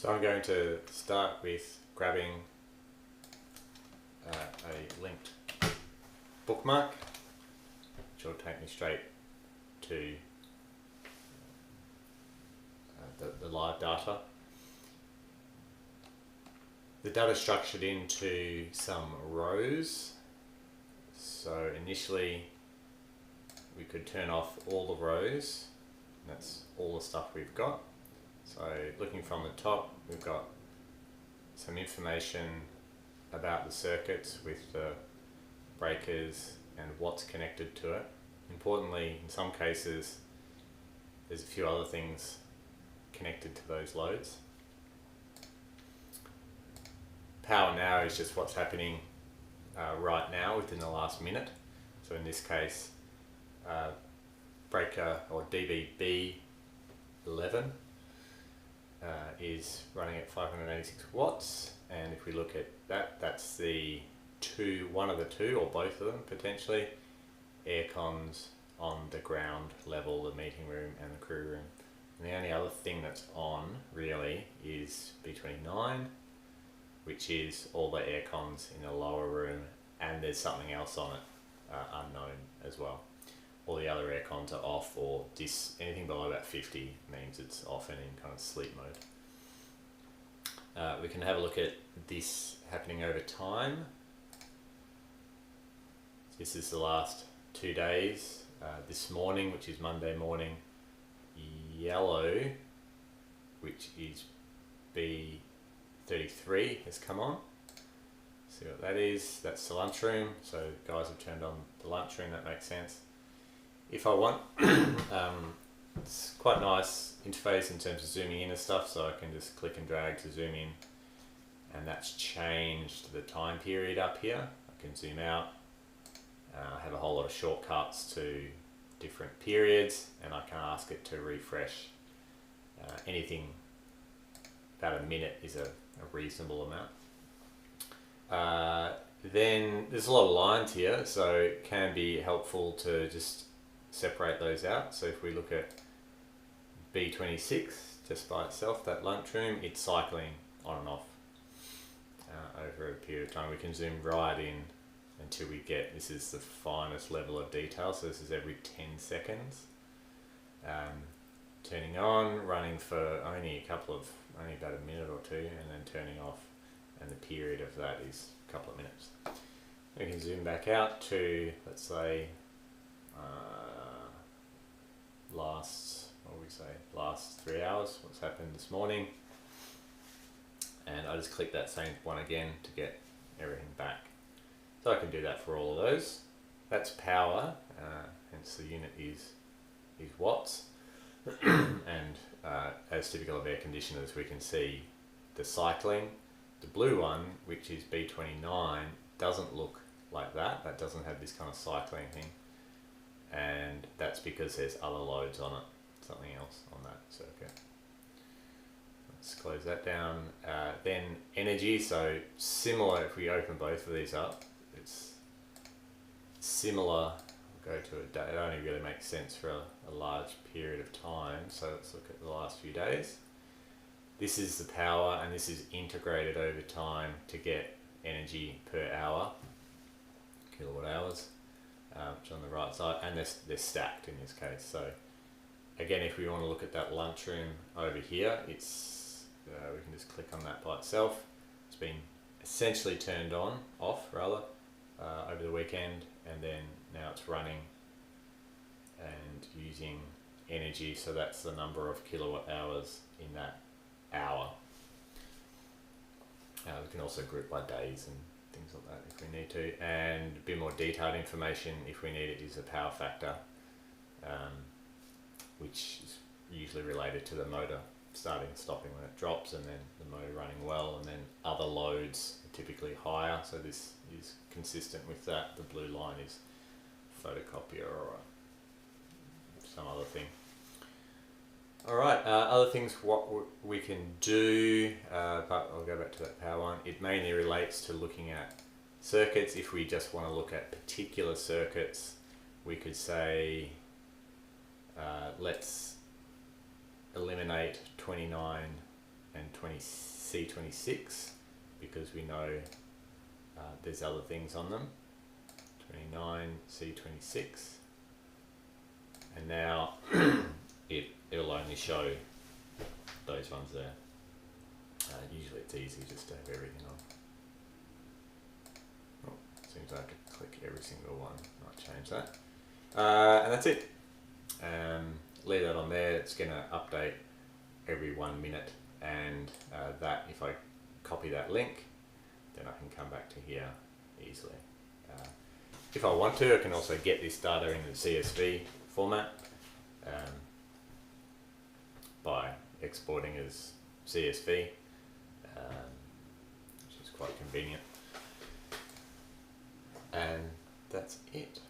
So I'm going to start with grabbing a linked bookmark, which will take me straight to the live data. The data is structured into some rows. So initially we could turn off all the rows. That's all the stuff we've got. So looking from the top, we've got some information about the circuits with the breakers and what's connected to it. Importantly, in some cases, there's a few other things connected to those loads. Power now is just what's happening right now within the last minute. So in this case, breaker or DBB 11 is running at 586 watts, and if we look at that, that's the one of the two or both of them potentially air cons on the ground level, the meeting room and the crew room. And the only other thing that's on really is B29, which is all the air cons in the lower room, and there's something else on it unknown as well. All the other air cons are off, or anything below about 50 means it's off and in kind of sleep mode. We can have a look at this happening over time. This is the last 2 days. This morning, which is Monday morning, yellow, which is B33, has come on. See what that is? That's the lunchroom. So guys have turned on the lunchroom, that makes sense. If I want, it's quite a nice interface in terms of zooming in and stuff, so I can just click and drag to zoom in, and that's changed the time period up here. I can zoom out. I have a whole lot of shortcuts to different periods, and I can ask it to refresh. Anything about a minute is a reasonable amount. Then there's a lot of lines here, so it can be helpful to just separate those out. So if we look at B26 just by itself, that lunchroom, it's cycling on and off over a period of time. We can zoom right in until we get, this is the finest level of detail, so this is every 10 seconds. Turning on, running for only about a minute or two, and then turning off, and the period of that is a couple of minutes. We can zoom back out to, let's say, last 3 hours, what's happened this morning, and I just click that same one again to get everything back. So I can do that for all of those. That's power, hence the unit is watts. And as typical of air conditioners, we can see the cycling. The blue one, which is B29, doesn't look like that. That doesn't have this kind of cycling thing, and that's because there's other loads on it, something else on that circuit. Let's close that down. Then energy, so similar, if we open both of these up, it's similar. We'll go to a day. It only really makes sense for a large period of time, so let's look at the last few days. This is the power, and this is integrated over time to get energy per hour, kilowatt hours, which on the right side, and they're stacked in this case. So again, if we want to look at that lunchroom over here, it's we can just click on that by itself. It's been essentially turned off rather, over the weekend, and then now it's running and using energy, so that's the number of kilowatt hours in that hour. We can also group by days and things like that if we need to, and a bit more detailed information if we need it is the power factor, which is usually related to the motor starting and stopping when it drops, and then the motor running well, and then other loads are typically higher, so this is consistent with that. The blue line is photocopier or some other thing. Alright, other things what we can do, but I'll go back to that power one. It mainly relates to looking at circuits. If we just want to look at particular circuits, we could say let's eliminate 29 and C26 because we know there's other things on them. 29, C26, and now it'll only show those ones there. Usually it's easy just to have everything on. Oh, seems I have to click every single one. Might change that. And that's it. Leave that on there. It's going to update every 1 minute, and that if I copy that link, then I can come back to here easily. If I want to, I can also get this data in the CSV format by exporting as CSV, which is quite convenient. And that's it.